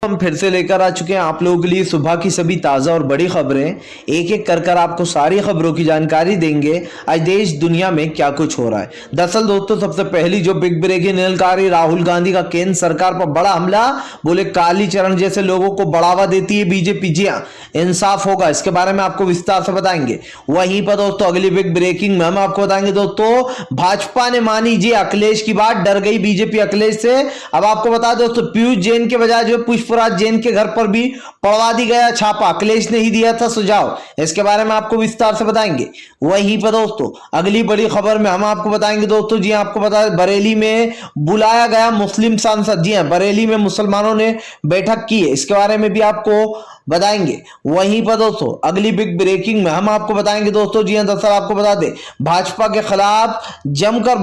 हम फिर से लेकर आ चुके हैं आप लोगों के लिए सुबह की सभी ताज़ा और बड़ी खबरें। एक एक कर आपको सारी खबरों की जानकारी देंगे आज देश दुनिया में क्या कुछ हो रहा है। दरअसल दोस्तों, सबसे पहली जो big breaking news Rahul Gandhi का केंद्र सरकार पर बड़ा हमला। बोले कालीचरण जैसे लोगों को बढ़ावा देती है बीजेपी। जी हाँ, इंसाफ होगा, इसके बारे में आपको विस्तार से बताएंगे। वहीं पर दोस्तों अगली बिग ब्रेकिंग में हम आपको बताएंगे दोस्तों, भाजपा ने मानी जी अखिलेश की बात, डर गई बीजेपी अखिलेश से। अब आपको बता दोस्तों, पीयूष जैन के बजाय जो पुष्पराज जैन के घर पर भी पड़वा दी गया छापा, अखिलेश ने ही दिया था सुझाव, इसके बारे में आपको विस्तार से बताएंगे। वहीं पर दोस्तों अगली बड़ी खबर में हम आपको बताएंगे दोस्तों, जी आपको बता बरेली में बुलाया गया मुस्लिम सांसद। जी हां, बरेली में मुसलमानों ने बैठक की है, इसके बारे में भी आपको बताएंगे। वहीं पर दोस्तों अगली बिग ब्रेकिंग में हम आपको बताएंगे दोस्तों, जी हां, दरअसल आपको बता दें भाजपा के खिलाफ जमकर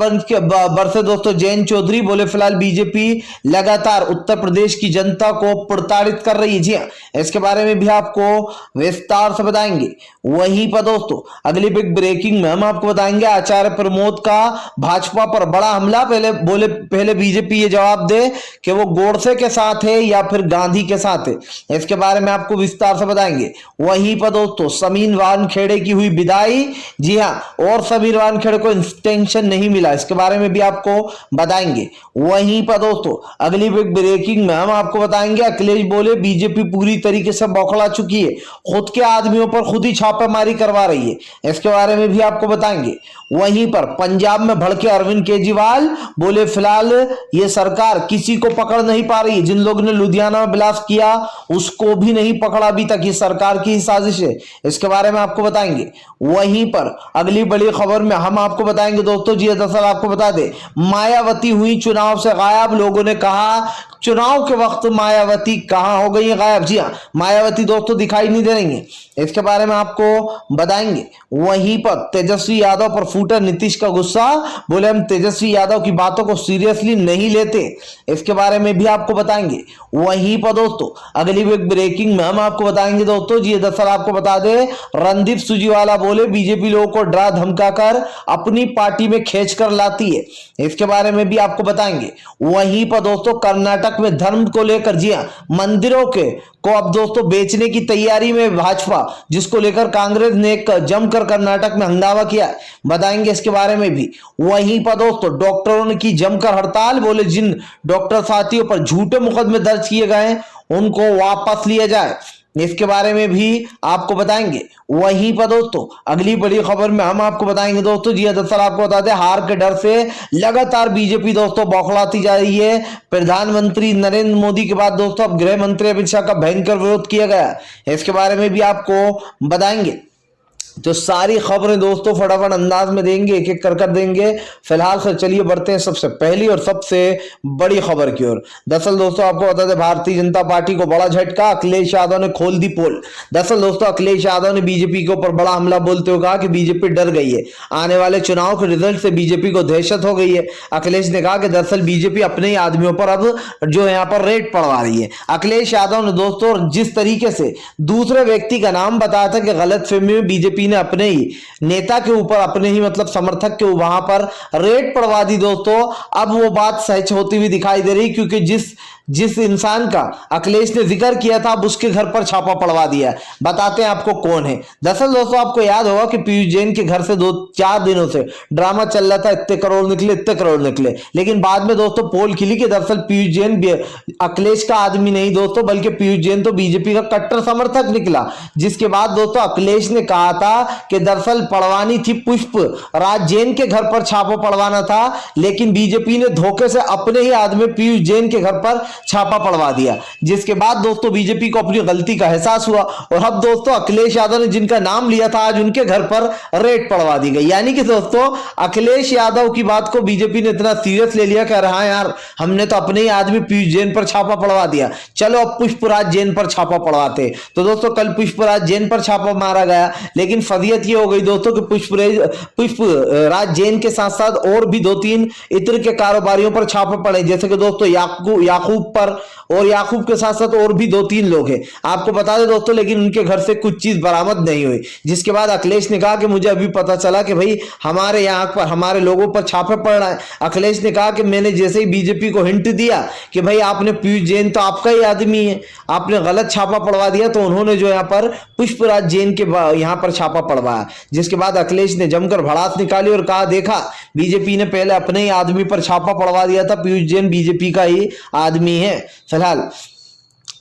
बरसे दोस्तों जयंत चौधरी। बोले फिलहाल बीजेपी लगातार उत्तर प्रदेश की जनता को प्रताड़ित कर रही है। जी हां, इसके बारे में भी आपको विस्तार से बताएंगे। वहीं पर दोस्तों अगली बिग ब्रेकिंग में हम आपको बताएंगे आचार्य प्रमोद का भाजपा पर बड़ा हमला। पहले बीजेपी ये जवाब दे कि वो गोडसे के साथ है या फिर गांधी के साथ है, इसके बारे में आपको विस्तार से बताएंगे। वहीं पर दोस्तों समीर वानखेड़े की हुई विदाई। जी हां, और समीर वानखेड़े को एक्सटेंशन नहीं मिला, इसके बारे में भी आपको बताएंगे। वहीं पर दोस्तों अगली बिग ब्रेकिंग में हम आपको बताएंगे अखिलेश बोले बीजेपी पूरी तरीके से बौखला चुकी है, खुद के आदमियों पर खुद ही छापेमारी करवा रही है, इसके बारे में भी आपको बताएंगे। वहीं पर पंजाब में भड़के अरविंद केजरीवाल। बोले फिलहाल ये सरकार किसी को पकड़ नहीं पा रही, जिन लोगों ने लुधियाना में ब्लास्ट किया उसको भी नहीं पकड़ा अभी तक, ये सरकार की साजिश है, इसके बारे में आपको बताएंगे। वहीं पर अगली बड़ी खबर में हम आपको बताएंगे दोस्तों, जी दरअसल आपको बता दे मायावती हुई चुनाव से गायब। लोगों ने कहा चुनाव के वक्त मायावती कहां हो गई है गायब। जी हां, मायावती दोस्तों दिखाई नहीं दे रही है, इसके बारे में आपको बताएंगे। वहीं पर तेजस्वी यादव पर फूटा नीतीश का गुस्सा। बोले हम तेजस्वी यादव की बातों को सीरियसली नहीं लेते, इसके बारे में भी आपको बताएंगे। वहीं पर दोस्तों अगली बिग ब्रेकिंग में हम आपको बताएंगे दोस्तों, जी दरअसल आपको बता दे रणदीप सुरजेवाला बोले बीजेपी लोगों को डरा धमका कर अपनी पार्टी में खींच कर लाती है, इसके बारे में भी आपको बताएंगे। वहीं पर दोस्तों कर्नाटक में धर्म को लेकर, जी हां, मंदिरों को अब दोस्तों बेचने की तैयारी में भाजपा, जिसको लेकर कांग्रेस ने जमकर कर्नाटक में हंगामा किया, बताएंगे इसके बारे में भी। वहीं पर दोस्तों डॉक्टरों ने की जमकर हड़ताल। बोले जिन डॉक्टर साथियों पर झूठे मुकदमे दर्ज किए गए उनको वापस लिया जाए, इसके बारे में भी आपको बताएंगे। वहीं पर दोस्तों अगली बड़ी खबर में हम आपको बताएंगे दोस्तों, जी दरअसल आपको बता दें हार के डर से लगातार बीजेपी दोस्तों बौखलाती जा रही है। प्रधानमंत्री नरेंद्र मोदी के बाद दोस्तों अब गृह मंत्री अमित शाह का भयंकर विरोध किया गया, इसके बारे में भी आपको बताएंगे। तो सारी खबरें दोस्तों फटाफट अंदाज में देंगे, एक एक कर देंगे। फिलहाल से चलिए बढ़ते हैं सबसे पहली और सबसे बड़ी खबर की ओर। दरअसल दोस्तों आपको बता दें भारतीय जनता पार्टी को बड़ा झटका, अखिलेश यादव ने खोल दी पोल। दरअसल दोस्तों अखिलेश यादव ने बीजेपी के ऊपर बड़ा हमला बोलते हुए कहा कि बीजेपी डर गई है, आने वाले चुनाव के रिजल्ट से बीजेपी को दहशत हो गई है। अखिलेश ने कहा कि दरअसल बीजेपी अपने ही आदमियों पर अब जो यहाँ पर रेड पड़वा रही है। अखिलेश यादव ने दोस्तों जिस तरीके से दूसरे व्यक्ति का नाम बताया था कि गलतफहमी में बीजेपी ने अपने ही नेता के ऊपर, अपने ही मतलब समर्थक के वहां पर रेड पड़वा दी दोस्तों, अब वो बात सच होती हुई दिखाई दे रही, क्योंकि जिस इंसान का अखिलेश ने जिक्र किया था अब उसके घर पर छापा पड़वा दिया। बताते हैं आपको कौन है। दरअसल दोस्तों आपको याद होगा कि पीयूष जैन के घर से 2-4 दिनों से ड्रामा चल रहा था, इतने करोड़ निकले, लेकिन बाद में दोस्तों पोल खिली कि दरअसल पीयूष जैन अखिलेश का आदमी नहीं दोस्तों, बल्कि पीयूष जैन तो बीजेपी का कट्टर समर्थक निकला। जिसके बाद दोस्तों अखिलेश ने कहा था कि दरअसल पड़वानी थी पुष्प राज जैन के घर पर छापा पड़वाना था, लेकिन बीजेपी ने धोखे से अपने ही आदमी पीयूष जैन के घर पर छापा पड़वा दिया। जिसके बाद दोस्तों बीजेपी को अपनी गलती का एहसास हुआ और अब दोस्तों अखिलेश यादव ने जिनका नाम लिया था आज उनके घर पर रेड पड़वा दी गई। यानी कि दोस्तों अखिलेश यादव की बात को बीजेपी ने इतना सीरियस ले लिया, कह रहा है यार हमने तो अपने ही आदमी पीयूष जैन पर छापा पड़वा दिया, चलो अब पुष्पराज जैन पर छापा पड़वाते। तो दोस्तों कल पुष्पराज जैन पर छापा मारा गया, लेकिन फजीयत ये हो गई दोस्तों कि पुष्पराज जैन के साथ साथ और भी 2-3 इत्र के कारोबारियों पर छापे पड़े, जैसे कि दोस्तों याकूब पर, और याकूब के साथ साथ और भी 2-3 लोग हैं, आपको बता दें दोस्तों। लेकिन उनके घर से कुछ चीज बरामद नहीं हुई, जिसके बाद अखिलेश ने कहा कि मुझे अभी पता चला कि भाई हमारे यहाँ पर हमारे लोगों पर छापे पड़ रहा है। अखिलेश ने कहा कि मैंने जैसे ही बीजेपी को हिंट दिया कि भाई आपने पीयूष जैन तो आपका ही आदमी है, आपने गलत छापा पड़वा दिया, तो उन्होंने जो यहाँ पर पुष्पराज जैन के यहाँ पर छापा पड़वाया। जिसके बाद अखिलेश ने जमकर भड़ास निकाली और कहा देखा बीजेपी ने पहले अपने ही आदमी पर छापा पड़वा दिया था, पीयूष जैन बीजेपी का ही आदमी है। फिलहाल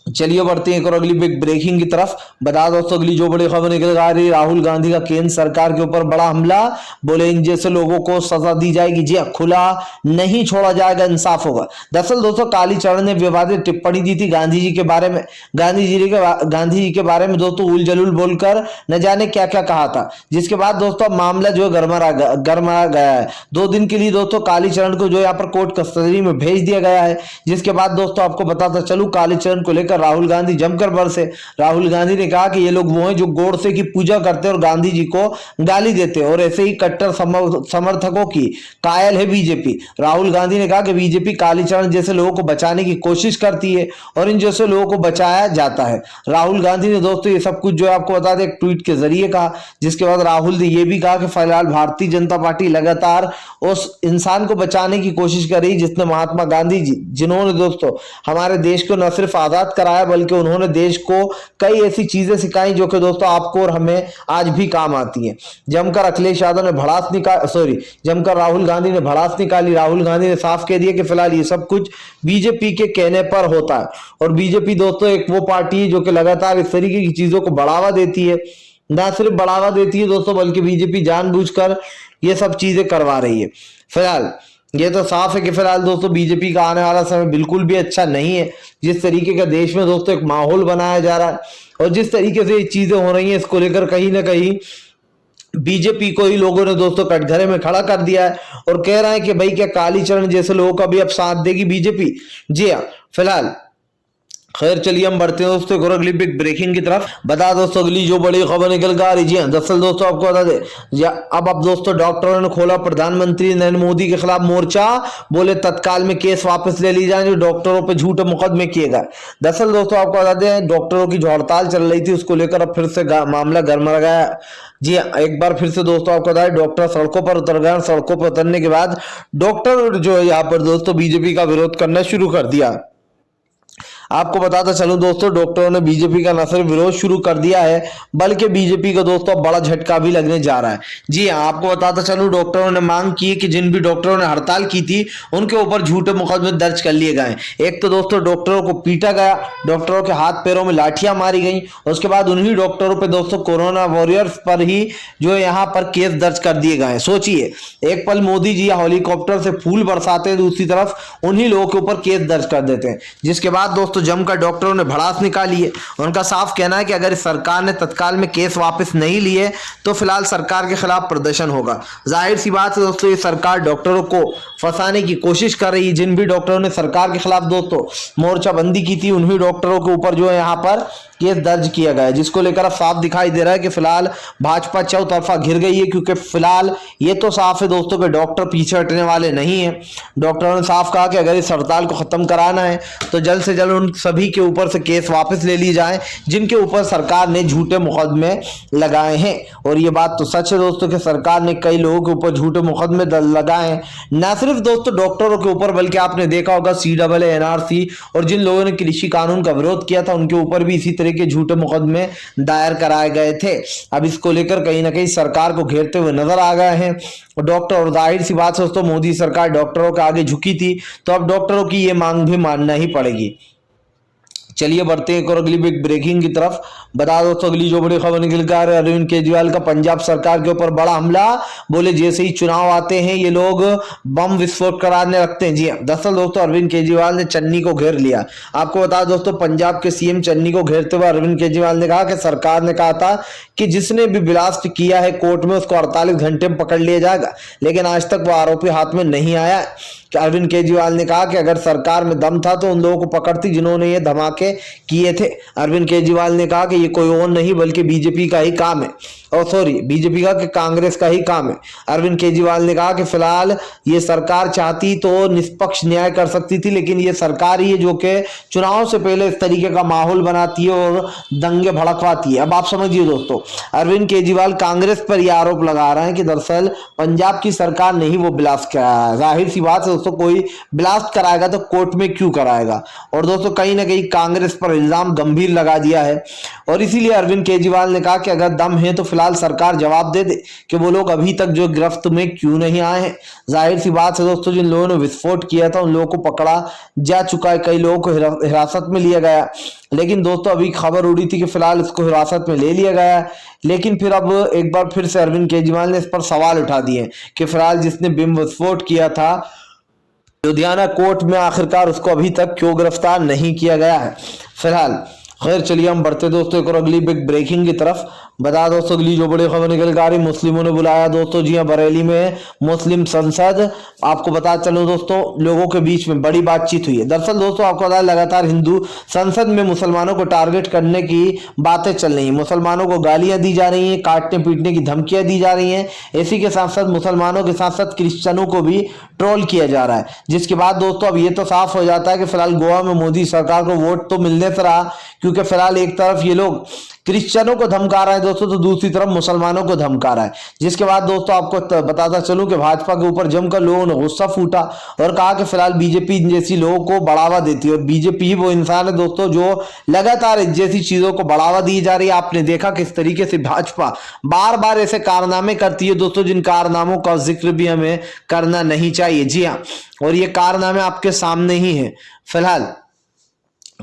चलिए बढ़ते हैं एक और अगली बिग ब्रेकिंग की तरफ। बता दोस्तों अगली जो बड़ी खबर निकल आ रही है, राहुल गांधी का केंद्र सरकार के ऊपर बड़ा हमला, बोले इन जैसे लोगों को सजा दी जाएगी, जी खुला नहीं छोड़ा जाएगा, इंसाफ होगा। दरअसल दोस्तों कालीचरण ने विवादित टिप्पणी दी थी गांधी जी के बारे में, गांधी जी के बारे में दोस्तों उल जलूल बोलकर न जाने क्या क्या कहा था। जिसके बाद दोस्तों मामला जो है गरमा गया है। 2 दिन के लिए दोस्तों कालीचरण को जो यहाँ पर कोर्ट कस्टडी में भेज दिया गया है। जिसके बाद दोस्तों आपको बताता चलूं कालीचरण को लेकर राहुल गांधी जमकर बरसे। राहुल गांधी ने कहा कि ये लोग वो हैं जो गोडसे की पूजा करते हैं और गांधी जी को गाली देते हैं, और ऐसे ही कट्टर समर्थकों की कायल है बीजेपी। राहुल गांधी ने कहा कि बीजेपी कालीचरण जैसे लोगों को बचाने की कोशिश करती है और इन जैसे लोगों को बचाया जाता है। राहुल गांधी ने दोस्तों ये सब कुछ जो है आपको बता दें एक ट्वीट के जरिए कहा। जिसके बाद राहुल ने यह भी कहा कि फिलहाल भारतीय जनता पार्टी लगातार उस इंसान को बचाने की कोशिश कर रही जिसने महात्मा गांधी जी, जिन्होंने दोस्तों हमारे देश को न सिर्फ आजाद कराया बल्कि उन्होंने देश को कई ऐसी चीजें सिखाई जो कि दोस्तों आपको और हमें आज भी काम आती हैं। जमकर अखिलेश यादव ने जमकर राहुल गांधी ने भड़ास निकाली। राहुल गांधी ने साफ कह दिया कि फिलहाल ये सब कुछ बीजेपी के कहने पर होता है, और बीजेपी दोस्तों एक वो पार्टी है जो कि लगातार इस तरीके की चीजों को बढ़ावा देती है। ना सिर्फ बढ़ावा देती है दोस्तों बल्कि बीजेपी जानबूझकर ये सब चीजें करवा रही है। फिलहाल ये तो साफ है कि फिलहाल दोस्तों बीजेपी का आने वाला समय बिल्कुल भी अच्छा नहीं है। जिस तरीके का देश में दोस्तों एक माहौल बनाया जा रहा है और जिस तरीके से ये चीजें हो रही हैं, इसको लेकर कहीं ना कहीं बीजेपी को ही लोगों ने दोस्तों कटघरे में खड़ा कर दिया है और कह रहे हैं कि भाई क्या कालीचरण जैसे लोगों का भी अब साथ देगी बीजेपी। जी हाँ, फिलहाल खैर चलिए हम बढ़ते हैं दोस्तों एक और अगली बिग ब्रेकिंग की तरफ। बता दोस्तों अगली जो बड़ी खबर निकल कर आ रही है, दरअसल दोस्तों आपको बता दें अब दोस्तों डॉक्टरों ने खोला प्रधानमंत्री नरेंद्र मोदी के खिलाफ मोर्चा, बोले तत्काल में केस वापस ले ली जाए जो डॉक्टरों पे झूठे मुकदमे किए गए। दरअसल दोस्तों आपको बता दें डॉक्टरों की जो हड़ताल चल रही थी उसको लेकर अब फिर से मामला गरमा गया। जी एक बार फिर से दोस्तों आपको बता दें डॉक्टर सड़कों पर उतर गए। सड़कों पर उतरने के बाद डॉक्टर जो है यहाँ पर दोस्तों बीजेपी का विरोध करना शुरू कर दिया। आपको बताता चलूं दोस्तों डॉक्टरों ने बीजेपी का न सिर्फ विरोध शुरू कर दिया है बल्कि बीजेपी को दोस्तों बड़ा झटका भी लगने जा रहा है। जी हाँ, आपको बताता चलूं डॉक्टरों ने मांग की कि जिन भी डॉक्टरों ने हड़ताल की थी उनके ऊपर झूठे मुकदमे दर्ज कर लिए गए। एक तो दोस्तों डॉक्टरों को पीटा गया, डॉक्टरों के हाथ पैरों में लाठियां मारी गई, उसके बाद उन्हीं डॉक्टरों पर दोस्तों कोरोना वॉरियर्स पर ही जो है यहाँ पर केस दर्ज कर दिए गए। सोचिए एक पल मोदी जी हेलीकॉप्टर से फूल बरसाते हैं, दूसरी तरफ उन्हीं लोगों के ऊपर केस दर्ज कर देते हैं। जिसके बाद दोस्तों जमकर डॉक्टरों ने भड़ास निकाली है। उनका साफ कहना है कि अगर सरकार ने तत्काल में केस वापस नहीं लिए तो फिलहाल सरकार के खिलाफ प्रदर्शन होगा। जाहिर सी बात है दोस्तों ये सरकार डॉक्टरों को फंसाने की कोशिश कर रही है। जिन भी डॉक्टरों ने सरकार के खिलाफ दोस्तों मोर्चाबंदी की थी उन्हीं डॉक्टरों के ऊपर जो है यहाँ पर केस दर्ज किया गया है, जिसको लेकर अब साफ दिखाई दे रहा है कि फिलहाल भाजपा चौतरफा घिर गई है। क्योंकि फिलहाल ये तो साफ है दोस्तों कि डॉक्टर पीछे हटने वाले नहीं है। डॉक्टरों ने साफ कहा कि अगर इस हड़ताल को खत्म कराना है तो जल्द से जल्द उन सभी के ऊपर से केस वापस ले ली जाए जिनके ऊपर सरकार ने झूठे मुकदमे लगाए हैं। और ये बात तो सच है दोस्तों कि सरकार ने कई लोगों के ऊपर झूठे मुकदमे लगाए हैं, न सिर्फ दोस्तों डॉक्टरों के ऊपर बल्कि आपने देखा होगा CAA NRC और जिन लोगों ने कृषि कानून का विरोध किया था उनके ऊपर भी इसी तरह के झूठे मुकदमे दायर कराए गए थे। अब इसको लेकर कहीं ना कहीं सरकार को घेरते हुए नजर आ गए हैं डॉक्टर। और जाहिर सी बात है दोस्तों मोदी सरकार डॉक्टरों के आगे झुकी थी तो अब डॉक्टरों की ये मांग भी मानना ही पड़ेगी। चलिए बढ़ते हैं और अगली बिग ब्रेकिंग की तरफ। बता दो तो अगली जो बड़ी खबर निकल कर अरविंद केजरीवाल का पंजाब सरकार के ऊपर बड़ा हमला, बोले जैसे ही चुनाव आते हैं ये लोग बम विस्फोट कराने लगते हैं। जी दरअसल दोस्तों अरविंद केजरीवाल ने चन्नी को घेर लिया। आपको बता दोस्तों पंजाब के CM चन्नी को घेरते हुए अरविंद केजरीवाल ने कहा कि सरकार ने कहा था कि जिसने भी बिलास्ट किया है कोर्ट में उसको 48 घंटे में पकड़ लिया जाएगा, लेकिन आज तक वो आरोपी हाथ में नहीं आया। अरविंद केजरीवाल ने कहा कि अगर सरकार में दम था तो उन लोगों को पकड़ती जिन्होंने ये धमाके किए थे। अरविंद केजरीवाल ने कहा कि ये कोई और नहीं बल्कि बीजेपी का ही काम है, और सॉरी बीजेपी का कि कांग्रेस का ही काम है। अरविंद केजरीवाल ने कहा कि फिलहाल ये सरकार चाहती तो निष्पक्ष न्याय कर सकती थी, लेकिन ये सरकार ही है जो कि चुनाव से पहले इस तरीके का माहौल बनाती है और दंगे भड़कवाती है। अब आप समझिए दोस्तों, अरविंद केजरीवाल कांग्रेस पर यह आरोप लगा रहे हैं कि दरअसल पंजाब की सरकार ने ही वो ब्लास्ट कराया है। जाहिर सी बात है दोस्तों, कोई ब्लास्ट कराएगा तो कोर्ट में क्यों कराएगा, और दोस्तों कहीं ना कहीं कांग्रेस पर इल्जाम गंभीर लगा दिया है। और इसीलिए अरविंद केजरीवाल ने कहा कि अगर दम है तो फिलहाल सरकार जवाब दे दे कि वो लोग अभी तक जो गिरफ्त में क्यों नहीं आए हैं। जाहिर सी बात है दोस्तों, जिन लोगों ने विस्फोट किया था उन लोगों को पकड़ा जा चुका है, कई लोगों को हिरासत में लिया गया, लेकिन दोस्तों अभी खबर उड़ी थी कि फिलहाल इसको हिरासत में ले लिया गया है। लेकिन फिर अब एक बार फिर से अरविंद केजरीवाल ने इस पर सवाल उठा दिए कि फिलहाल जिसने बम विस्फोट किया था लुधियाना कोर्ट में, आखिरकार उसको अभी तक क्यों गिरफ्तार नहीं किया गया है। फिलहाल खैर चलिए हम बढ़ते दोस्तों एक और अगली बिग ब्रेकिंग की तरफ। बता दोस्तों अगली जो बड़ी खबर निकल कर आ रही, मुस्लिमों ने बुलाया दोस्तों, जी हाँ, बरेली में मुस्लिम संसद। आपको बता चलो दोस्तों, लोगों के बीच में बड़ी बातचीत हुई है। दरअसल दोस्तों आपको बता, लगातार हिंदू संसद में मुसलमानों को टारगेट करने की बातें चल रही है, मुसलमानों को गालियां दी जा रही हैं, काटने पीटने की धमकियां दी जा रही हैं। इसी के साथ साथ मुसलमानों के साथ साथ क्रिश्चियनों को भी ट्रोल किया जा रहा है, जिसके बाद दोस्तों अब ये तो साफ हो जाता है कि फिलहाल गोवा में मोदी सरकार को वोट तो मिलने से रहा, क्योंकि फिलहाल एक तरफ ये लोग क्रिश्चियनों को धमका रहा है दोस्तों, तो दूसरी तरफ मुसलमानों को धमका रहा है। जिसके बाद दोस्तों आपको बताता चलूं कि भाजपा के ऊपर जमकर लोगों ने गुस्सा फूटा और कहा कि फिलहाल बीजेपी जैसी लोगों को बढ़ावा देती है, और बीजेपी ही वो इंसान है दोस्तों जो लगातार इस जैसी चीजों को बढ़ावा दी जा रही है। आपने देखा किस तरीके से भाजपा बार बार ऐसे कारनामे करती है दोस्तों, जिन कारनामों का जिक्र भी हमें करना नहीं चाहिए। जी हाँ, और ये कारनामे आपके सामने ही है। फिलहाल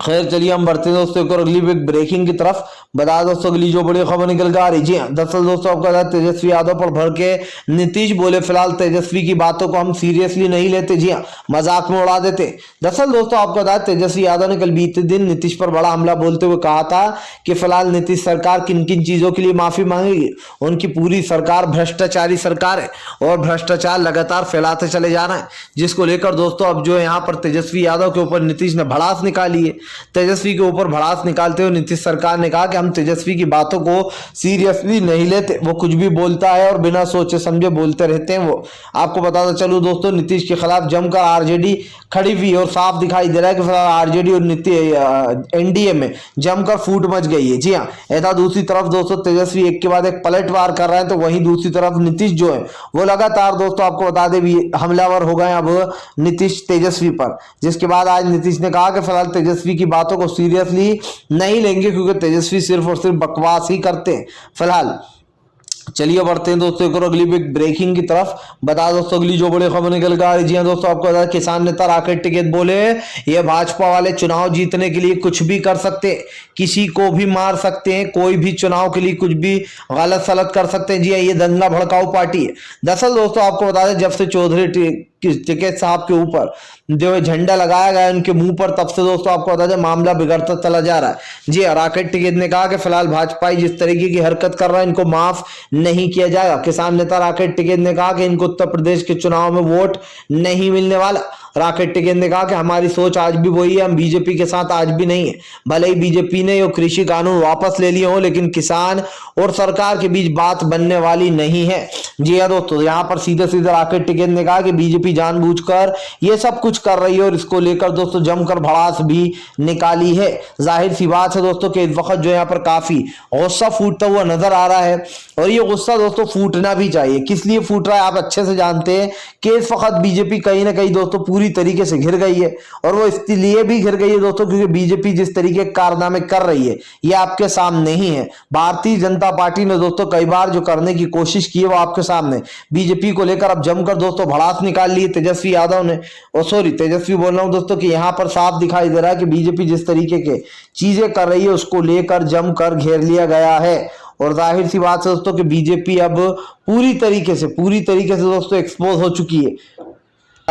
खैर चलिए हम बढ़ते हैं दोस्तों एक और अगली बिग ब्रेकिंग की तरफ। बता दोस्तों अगली जो बड़ी खबर निकल कर आ रही, जी हाँ, दरअसल दोस्तों आपको बता, तेजस्वी यादव पर भर के नीतीश बोले फिलहाल तेजस्वी की बातों को हम सीरियसली नहीं लेते, जी हाँ, मजाक में उड़ा देते। दरअसल दोस्तों आपको बता, तेजस्वी यादव ने कल बीते दिन नीतीश पर बड़ा हमला बोलते हुए कहा था कि फिलहाल नीतीश सरकार किन किन चीजों के लिए माफी मांगेगी। उनकी पूरी सरकार भ्रष्टाचारी सरकार है और भ्रष्टाचार लगातार फैलाते चले जा रहे हैं, जिसको लेकर दोस्तों अब जो यहाँ पर तेजस्वी यादव के ऊपर नीतीश ने भड़ास निकाली है। तेजस्वी के ऊपर भड़ास निकालते हुए नीतीश सरकार ने कहा कि हम तेजस्वी की बातों को सीरियसली नहीं लेते, वो कुछ भी बोलता है और बिना सोचे समझे बोलते रहते हैं वो। आपको बताता चलूं दोस्तों, नीतीश के खिलाफ जमकर आरजेडी खड़ी हुई और साफ दिखाई दे रहा है कि फिलहाल आरजेडी और एनडीए में जमकर फूट मच गई है। जी हाँ, ऐसा दूसरी तरफ दोस्तों तेजस्वी एक के बाद एक पलटवार कर रहे हैं, तो वहीं दूसरी तरफ नीतीश जो है वो लगातार दोस्तों आपको बता दें भी हमलावर हो गए अब नीतीश तेजस्वी पर। जिसके बाद आज नीतीश ने कहा कि फिलहाल तेजस्वी की बातों को सीरियसली नहीं लेंगे, क्योंकि तेजस्वी सिर्फ और सिर्फ बकवास ही करते हैं। फिलहाल चलिए बढ़ते हैं दोस्तों एक और अगली बिग ब्रेकिंग की तरफ। बता दोस्तों अगली जो बड़ी खबर निकल कर आ रही, जी हाँ दोस्तों आपको बता, किसान नेता राकेश टिकैत बोले ये भाजपा वाले चुनाव जीतने के लिए कुछ भी कर सकते, किसी को भी मार सकते हैं, कोई भी चुनाव के लिए कुछ भी गलत सलत कर सकते हैं। जी हाँ, ये दंगा भड़काऊ पार्टी है। दरअसल दोस्तों आपको बता दें, जब से चौधरी टिकैत साहब के ऊपर जो झंडा लगाया गया उनके मुंह पर, तब से दोस्तों आपको बता दें मामला बिगड़ता चला जा रहा है। जी राकेश टिकैत ने कहा कि फिलहाल भाजपा जिस तरीके की हरकत कर रहा है इनको माफ नहीं किया जाएगा। किसान नेता राकेश टिकैत ने कहा कि इनको उत्तर प्रदेश के चुनाव में वोट नहीं मिलने वाला। राकेश टिकैत ने कहा कि हमारी सोच आज भी वही है, हम बीजेपी के साथ आज भी नहीं है। भले ही बीजेपी ने ये कृषि कानून वापस ले लिए हो, लेकिन किसान और सरकार के बीच बात बनने वाली नहीं है। जी हाँ दोस्तों, यहाँ पर सीधे सीधे राकेश टिकैत ने कहा कि बीजेपी जानबूझकर ये सब कुछ कर रही है और इसको लेकर दोस्तों जमकर भड़ास भी निकाली है। जाहिर सी बात है दोस्तों कि इस वक्त जो यहाँ पर काफी गुस्सा फूटता हुआ नजर आ रहा है, और ये गुस्सा दोस्तों फूटना भी चाहिए। किस लिए फूट रहा है आप अच्छे से जानते हैं कि इस वक्त बीजेपी कहीं ना कहीं दोस्तों पूरी तरीके से घिर गई है, और वो इसलिए भी घिर गई है दोस्तों क्योंकि बीजेपी जिस तरीके के कारनामे कर रही है ये आपके सामने ही है। भारतीय जनता पार्टी ने दोस्तों कई बार जो करने की कोशिश की है वो आपके सामने, बीजेपी को लेकर अब जमकर दोस्तों भड़ास निकाल ली है तेजस्वी यादव ने, और सॉरी तेजस्वी बोल रहा हूं दोस्तों कि यहाँ पर साफ दिखाई दे रहा है कि बीजेपी जिस तरीके के चीजें कर रही है उसको लेकर जमकर घेर लिया गया है। और जाहिर सी बात है दोस्तों कि बीजेपी अब पूरी तरीके से दोस्तों एक्सपोज हो चुकी है।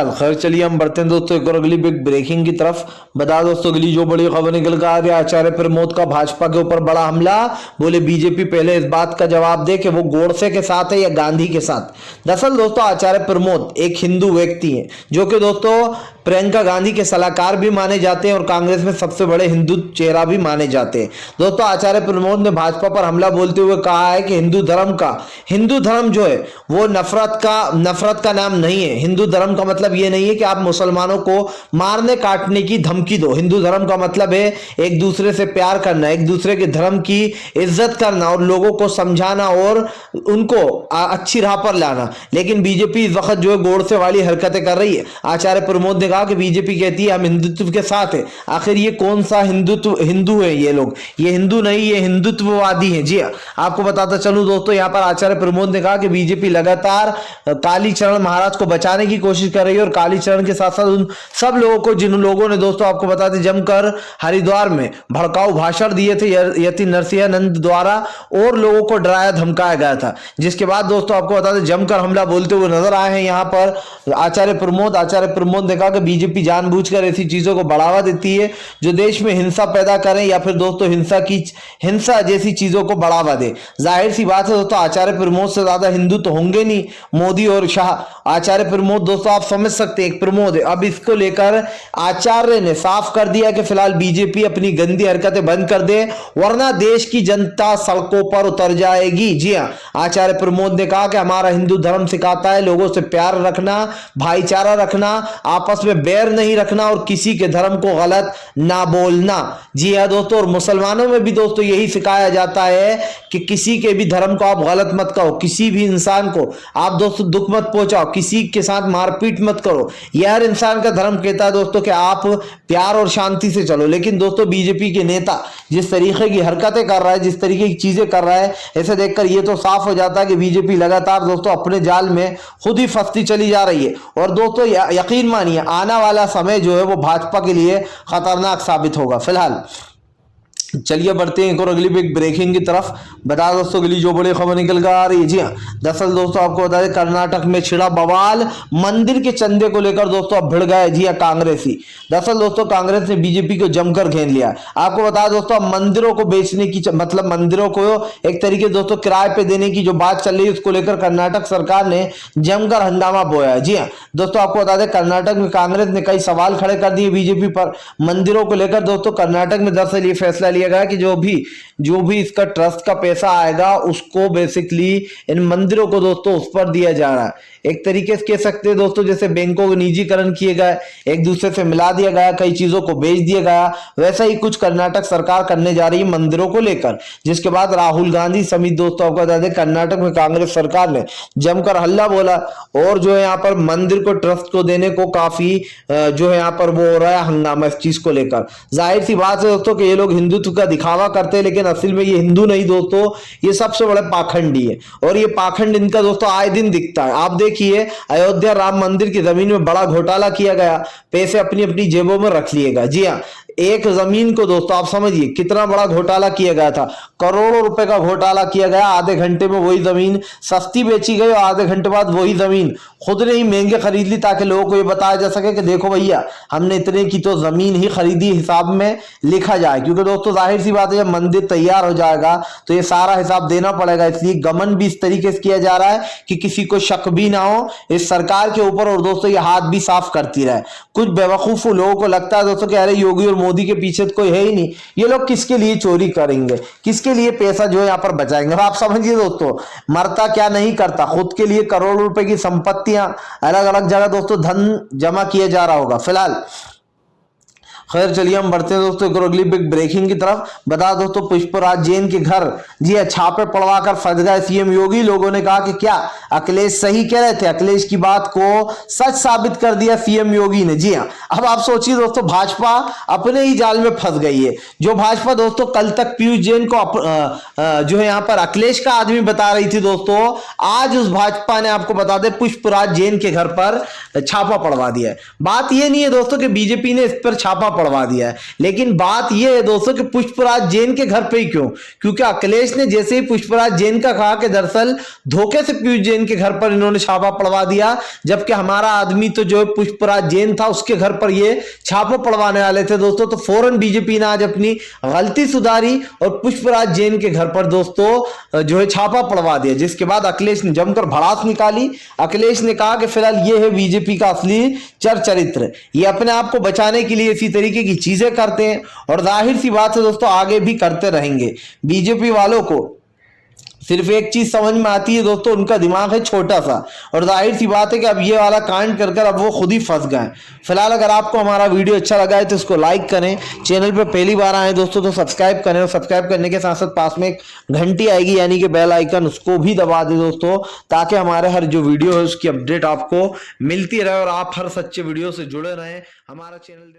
खैर चलिए हम बढ़ते हैं दोस्तों एक और अगली बिग ब्रेकिंग की तरफ। बता दोस्तों अगली जो बड़ी खबर निकल कर आ रही है, आचार्य प्रमोद का भाजपा के ऊपर बड़ा हमला। बोले बीजेपी पहले इस बात का जवाब दे कि वो गोडसे के साथ है या गांधी के साथ। दरअसल दोस्तों आचार्य प्रमोद एक हिंदू व्यक्ति हैं जो कि दोस्तों प्रियंका गांधी के सलाहकार भी माने जाते हैं और कांग्रेस में सबसे बड़े हिंदू चेहरा भी माने जाते हैं। दोस्तों आचार्य प्रमोद ने भाजपा पर हमला बोलते हुए कहा है कि हिंदू धर्म जो है वो नफरत का नाम नहीं है। हिंदू धर्म का मतलब ये नहीं है कि आप मुसलमानों को मारने काटने की धमकी दो। हिंदू धर्म का मतलब है एक दूसरे से प्यार करना, एक दूसरे के धर्म की इज्जत करना और लोगों को समझाना और उनको अच्छी राह पर लाना। लेकिन बीजेपी इस वक्त जो है गोडसे वाली हरकतें कर रही है। आचार्य प्रमोद ने कहा कि बीजेपी कहती है हम हिंदुत्व के साथ है। आखिर ये कौन सा हिंदू है? ये लोग ये हिंदू नहीं, ये हिंदुत्ववादी हैं। जी आपको बताता चलूं दोस्तों, यहाँ पर आचार्य प्रमोद ने कहा कि बीजेपी लगातार कालीचरण महाराज को बचाने की कोशिश कर रही है और कालीचरण के साथ साथ उन सब लोगों को जिन लोगों ने दोस्तों आपको बताते जमकर हरिद्वार में भड़काऊ भाषण दिए थे यति नरसिंहानंद द्वारा और लोगों को डराया धमकाया गया था, जिसके बाद दोस्तों आपको बताते जमकर हमला बोलते हुए नजर आए हैं यहाँ पर आचार्य प्रमोद ने कहा कि बीजेपी जानबूझकर ऐसी चीजों को बढ़ावा देती है जो देश में हिंसा पैदा करें या फिर दोस्तों हिंसा जैसी चीजों को बढ़ावा दे। जाहिर सी बात है दोस्तों आचार्य प्रमोद से ज्यादा हिंदू तो होंगे नहीं मोदी और शाह। आचार्य प्रमोद दोस्तों आप समझ सकते हैं एक प्रमोद है। अब इसको लेकर आचार्य ने साफ कर दिया कि फिलहाल बीजेपी अपनी गंदी हरकतें बंद कर दे वरना देश की जनता सड़कों पर उतर जाएगी। जी हाँ, आचार्य प्रमोद ने कहा कि हमारा हिंदू धर्म सिखाता है लोगों से प्यार रखना, भाईचारा रखना, आपस में बैर नहीं रखना और किसी के धर्म को गलत ना बोलना। जी हाँ दोस्तों, और मुसलमानों में भी दोस्तों यही सिखाया जाता है कि किसी के भी धर्म को आप गलत मत कहो, किसी भी इंसान को आप दोस्तों दुख मत पहुंचाओ, किसी के साथ मारपीट मत करो। यह हर इंसान का धर्म कहता है दोस्तों कि आप प्यार और शांति से चलो। लेकिन दोस्तों बीजेपी के नेता जिस तरीके की हरकतें कर रहा है, जिस तरीके की चीजें कर रहा है, ऐसे देखकर यह तो साफ हो जाता है कि बीजेपी लगातार दोस्तों अपने जाल में खुद ही फंसती चली जा रही है। और दोस्तों यकीन मानिए आने वाला समय जो है वो भाजपा के लिए खतरनाक साबित होगा। फिलहाल चलिए बढ़ते हैं एक और अगली बिग ब्रेकिंग की तरफ। बता दोस्तों अगली जो बड़ी खबर निकल कर आ रही है। जी हाँ, दरअसल दोस्तों आपको बता दें कर्नाटक में छिड़ा बवाल, मंदिर के चंदे को लेकर दोस्तों अब भिड़ गए। जी हाँ, कांग्रेसी। दरअसल दोस्तों कांग्रेस ने बीजेपी को जमकर घेर लिया। आपको बता दोस्तों अब मंदिरों को बेचने की मतलब मंदिरों को एक तरीके दोस्तों किराए पे देने की जो बात चल रही है उसको लेकर कर्नाटक सरकार ने जमकर हंगामा बोया है। जी हाँ दोस्तों आपको बता दें कर्नाटक में कांग्रेस ने कई सवाल खड़े कर दिए बीजेपी पर मंदिरों को लेकर। दोस्तों कर्नाटक में दरअसल ये फैसला लिया गया कि जो भी इसका ट्रस्ट का पैसा आएगा उसको बेसिकली इन मंदिरों को दोस्तों उस पर दिया जा रहा है। एक तरीके से कह सकते हैं दोस्तों जैसे बैंकों को निजीकरण किए गए, एक दूसरे से मिला दिया गया, कई चीजों को बेच दिया गया, वैसा ही कुछ कर्नाटक सरकार करने जा रही है मंदिरों को लेकर। जिसके बाद राहुल गांधी समेत दोस्तों आपको बता दें कर्नाटक में कांग्रेस सरकार ने जमकर हल्ला बोला और जो है यहाँ पर मंदिर को ट्रस्ट को देने को काफी जो है यहाँ पर वो हो रहा है हंगामा इस चीज को लेकर। जाहिर सी बात है दोस्तों कि ये लोग हिंदुत्व का दिखावा करते हैं लेकिन असल में ये हिंदू नहीं दोस्तों, ये सबसे बड़े पाखंडी है और ये पाखंड इनका दोस्तों आए दिन दिखता है। आप देखिए अयोध्या राम मंदिर की जमीन में बड़ा घोटाला किया गया, पैसे अपनी अपनी जेबों में रख लिए गए। जी हाँ, एक जमीन को दोस्तों आप समझिए कितना बड़ा घोटाला किया गया था, करोड़ों रुपए का घोटाला किया गया। आधे घंटे में वही जमीन सस्ती बेची गई और आधे घंटे बाद वही जमीन खुद ने ही महंगे खरीद ली ताकि लोगों को ये बताया जा सके कि देखो भैया हमने इतने की तो जमीन ही खरीदी, हिसाब में लिखा जाए। क्योंकि दोस्तों जाहिर सी बात है जब मंदिर तैयार हो जाएगा तो ये सारा हिसाब देना पड़ेगा, इसलिए गमन भी इस तरीके से किया जा रहा है कि किसी को शक भी ना हो इस सरकार के ऊपर और दोस्तों ये हाथ भी साफ करती रहे। कुछ बेवकूफ लोगों को लगता है दोस्तों कि अरे योगी और मोदी के पीछे तो कोई है ही नहीं, ये लोग किसके लिए चोरी करेंगे, किसके लिए पैसा जो है यहाँ पर बचाएंगे। आप समझिए दोस्तों मरता क्या नहीं करता, खुद के लिए करोड़ों रुपए की संपत्तियां अलग अलग जगह दोस्तों धन जमा किया जा रहा होगा। फिलहाल खैर चलिए हम बढ़ते हैं दोस्तों एक और अगली बिग ब्रेकिंग की तरफ। बता दोस्तों पुष्पराज जैन के घर जी छापे पड़वाकर फंस गए सीएम योगी। लोगों ने कहा कि क्या अखिलेश सही कह रहे थे, अखिलेश की बात को सच साबित कर दिया सीएम योगी ने। जी हाँ, अब आप सोचिए दोस्तों भाजपा अपने ही जाल में फंस गई है। जो भाजपा दोस्तों कल तक पीयूष जैन को जो है यहाँ पर अखिलेश का आदमी बता रही थी दोस्तों, आज उस भाजपा ने आपको बता दे पुष्पराज जैन के घर पर छापा पड़वा दिया है। बात यह नहीं है दोस्तों कि बीजेपी ने इस पर छापा पड़वा दिया है। लेकिन बात यह है दोस्तों कि पुष्पराज जैन के घर पे ही क्यों? क्योंकि अखिलेश ने जैसे ही पुष्पराज जैन का कहा कि दरअसल धोखे से पीयूष जैन के घर पर इन्होंने छापा पड़वा दिया, जबकि हमारा आदमी तो जो पुष्पराज जैन था उसके घर पर ये छापा पड़वाने वाले थे दोस्तों, तो फौरन बीजेपी ने आज अपनी गलती सुधारी और पुष्पराज जैन के घर पर दोस्तों जो है छापा पड़वा दिया, जिसके बाद अखिलेश ने जमकर भड़ास निकाली। अखिलेश ने कहा कि फिलहाल ये है बीजेपी का असली चरित्र, ये अपने आप को बचाने के लिए इसी तरीके की चीजें करते हैं और जाहिर सी बात है दोस्तों आगे भी करते रहेंगे। बीजेपी वालों को सिर्फ एक चीज समझ में आती है दोस्तों, उनका दिमाग है छोटा सा, और जाहिर सी बात है कि अब ये वाला कांड कर कर अब वो खुद ही फंस गए। फिलहाल अगर आपको हमारा वीडियो अच्छा लगा है तो इसको लाइक करें, चैनल पे पहली बार आए दोस्तों तो सब्सक्राइब करें, और सब्सक्राइब करने के साथ साथ पास में एक घंटी आएगी यानी कि बेल आइकन, उसको भी दबा दें दोस्तों, ताकि हमारे हर जो वीडियो है उसकी अपडेट आपको मिलती रहे और आप हर सच्चे वीडियो से जुड़े रहें। हमारा चैनल